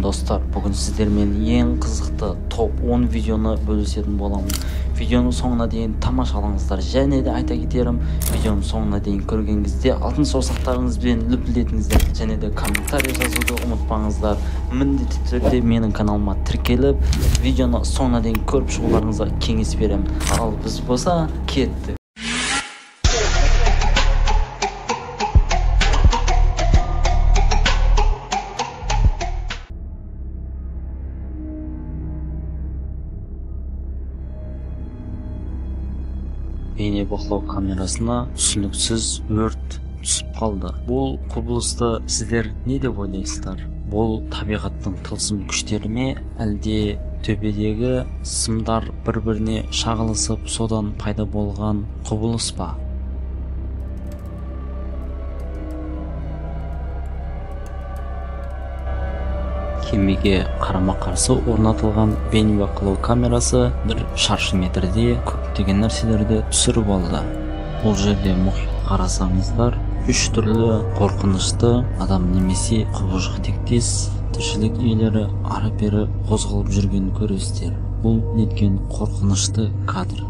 достар, бүгін сіздермен ең қызықты топ 10 видеоны бөлісетін боламын. Видеоны соңына дейін тамашалаңыздар. Және де айта кетерім, видеоны соңына дейін көрген кезде алтын саусақтарыңызбен лүпілдетіңіздер, және де комментарий жазуды ұмытпаңыздар. Міндетті түрде менің каналыма тіркеліп, видеоны соңына дейін көріп шығуларыңызға кеңес беремін. Ал біз болса кеттік. Бейне бақылау камерасына түсініксіз өрт түсіп қалды. Бұл құбылысты сіздер не деп ойлайсыздар? Бұл табиғаттың тылсым күштері ме, әлде төбедегі сымдар бір-біріне шағылысып, содан пайда болған құбылыс па? Кемеге қарама-қарсы орнатылған бейнебақылау камерасы 1 шаршы метрде көптеген нәрселерді түсіріп алды. Бұл жерде мұхит қарасаңыздар, 3 түрлі қорқынышты адам немесе құбыжық тектес тіршілік иелері ары-бері қозғалып жүргенін көресіздер. Бұл неткен қорқынышты кадр.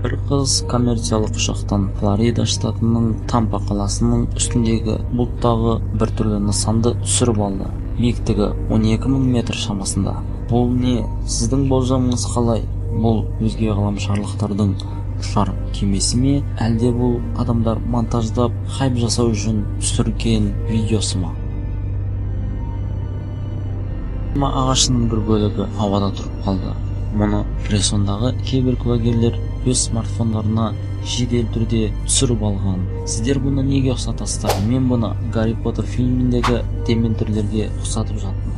Bir қыз коммерциялық ұшақтан Флорида штатының Тампа қаласының үстіндегі бұлттағы бір түрлі нысанды түсіріп алды. Биіктігі 12.000 метр шамасында. Бұл не? Сіздің болжамыңыз қалай? Бұл өзге ғаламшарлықтардың ұшар кемесі ме, әлде бұл адамдар монтаждап хайп жасау үшін түсірген видеосы ма? Ағашының бір бөлігі ауада тұрып қалды. Мұны пресондағы кейбір куәгерлер өз смартфондарына жедел түрде түсіріп алған. Сіздер бұны неге ұқсатасыздар? Мен бұны Гарри Поттер фильміндегі дементөрлерге ұқсатып жатырмын.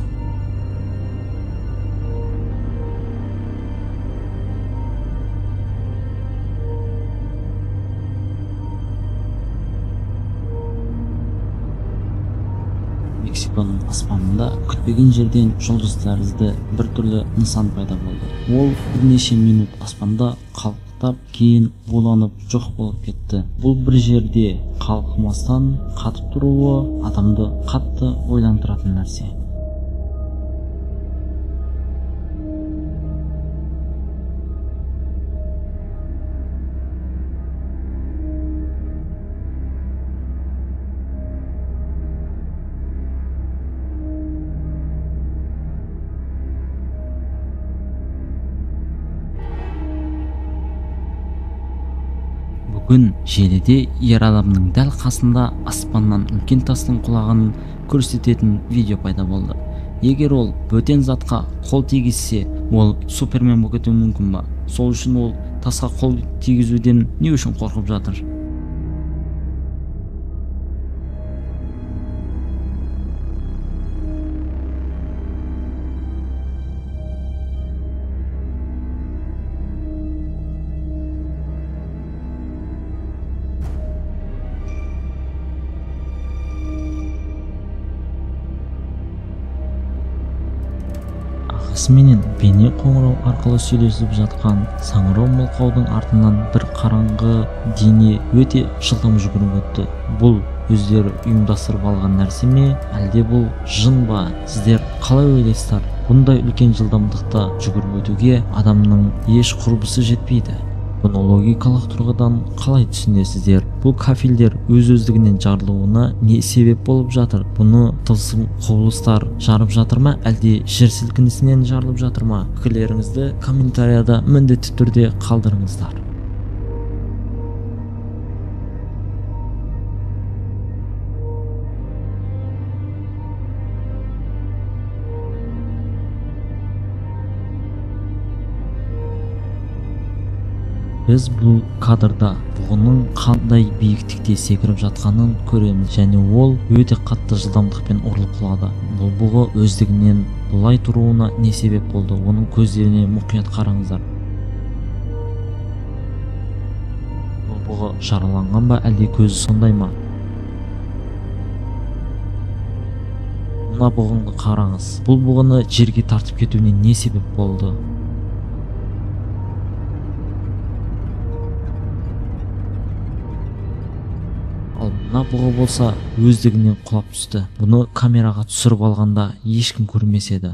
Мексиканың аспанында күтпеген жерден жұлдыз тәрізді бір түрлі нысан пайда болды. Ол бірнеше минут аспанда қалықтап, кейін буланып жоқ болып кетті. Бұл бір жерде қалқымастан қатып тұруы адамды қатты ойландыратын нәрсе. Бүгін желіде ер адамның дәл қасында аспаннан үлкен тастың құлағанын көрсететін видео пайда болды. Егер ол бөтен затқа қол тигізсе, ол супермен болып кетуі мүмкін ба? Сол үшін ол тасқа қол тигізуден не үшін қорқып жатыр? Менен бейне қоңырау арқылы сөйлесіп жатқан саңырау мылқаудың артынан бір қараңғы дене өте жылдам жүгіріп өтті. Бұл өздері ұйымдастырып алған нәрсе ме, әлде бұл жын ба? Сіздер қалай ойлайсыздар? Бұндай үлкен жылдамдықта жүгіріп өтуге адамның еш құрбысы жетпейді. Бұны логикалық тұрғыдан қалай түсінесіздер? Бұл кафельдер өз-өздігінен жарылуына не себеп болып жатыр? Бұны тылсым құбылыстар жарып жатыр ма, әлде жер сілкінісінен жарылып жатыр ма? Пікірлеріңізді комментарияда міндетті түрде қалдырыңыздар. Біз бұл кадрда бұғының қандай биіктікте секіріп жатқанын көреміз, және ол өте қатты жылдамдықпен ұрылып құлады. Бұл бұғы өздігінен бұлай тұруына не себеп болды? Оның көздеріне мұқият қараңыздар. Бұл бұғы жараланған ба, әлде көзі сондай ма? Мына бұғынға қараңыз. Бұл бұғыны жерге тартып кетуіне не себеп болды? Ал Мына бұғы болса өздігінен құлап түсті. Бұны камераға түсіріп алғанда ешкім көрмес еді.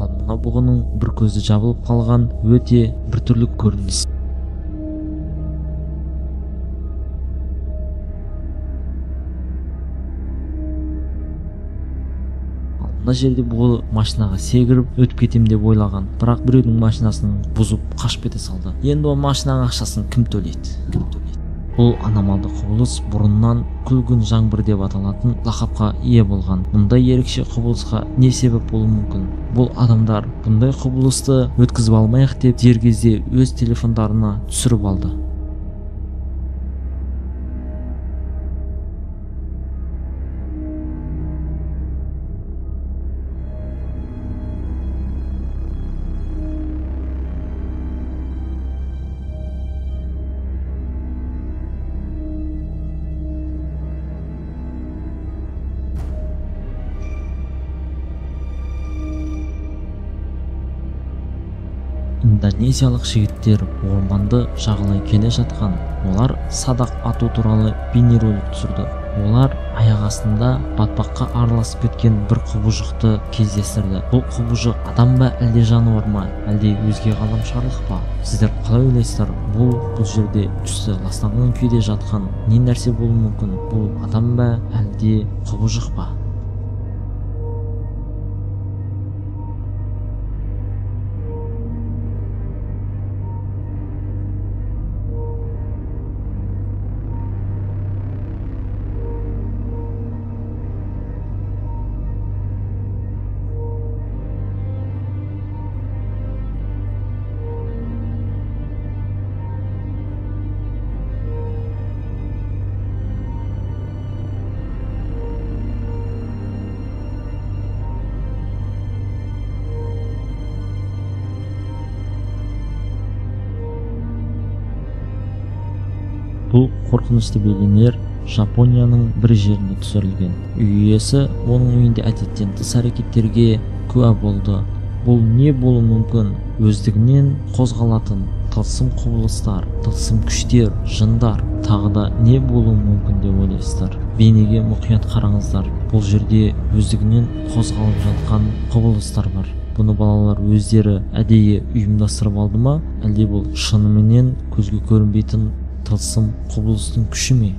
Ал мына бұғының бір көзі жабылып қалған, өте біртүрлі көрініс. Мына жерде бұғы машинаға секіріп өтіп кетем деп ойлаған, бірақ біреудің машинасын бұзып қашып кете салды. Енді ол машинаның ақшасын кім төлейді? Бұл аномалды құбылыс бұрыннан күлгін жаңбыр деп аталатын лақапқа ие болған. Мұндай ерекше құбылысқа не себеп болуы мүмкін? Бұл адамдар бұндай құбылысты өткізіп алмайық деп дер кезде өз телефондарына түсіріп алды. Индонезиялық жігіттер орманды жағалай келе жатқан. Олар садақ ату туралы бейнеролик түсірді. Олар аяқ астында батпаққа араласып кеткен бір құбыжықты кездестірді. Бұл құбыжық адам ба, әлде жануар ма, әлде өзге ғаламшарлық па? Сіздер қалай ойлайсыздар? Бұл жерде түсі ластанған күйде жатқан не нәрсе болуы мүмкін? Бұл адам ба, әлде құбыжық па? Бұл қорқынышты бейнелер Жапонияның бір жерінде түсірілген. Үй иесі оның үйінде әдеттен тыс әрекеттерге куә болды. Бұл не болуы мүмкін? Өздігінен қозғалатын тылсым құбылыстар, тылсым күштер, жындар, тағы да не болуы мүмкін деп ойлайсыздар? Бейнеге мұқият қараңыздар. Бұл жерде өздігінен қозғалып жатқан құбылыстар бар. Бұны балалар өздері әдейі ұйымдастырып алды ма, әлде бұл шынымен көзге көрінбейтін тылсым құбылыстың күші ме?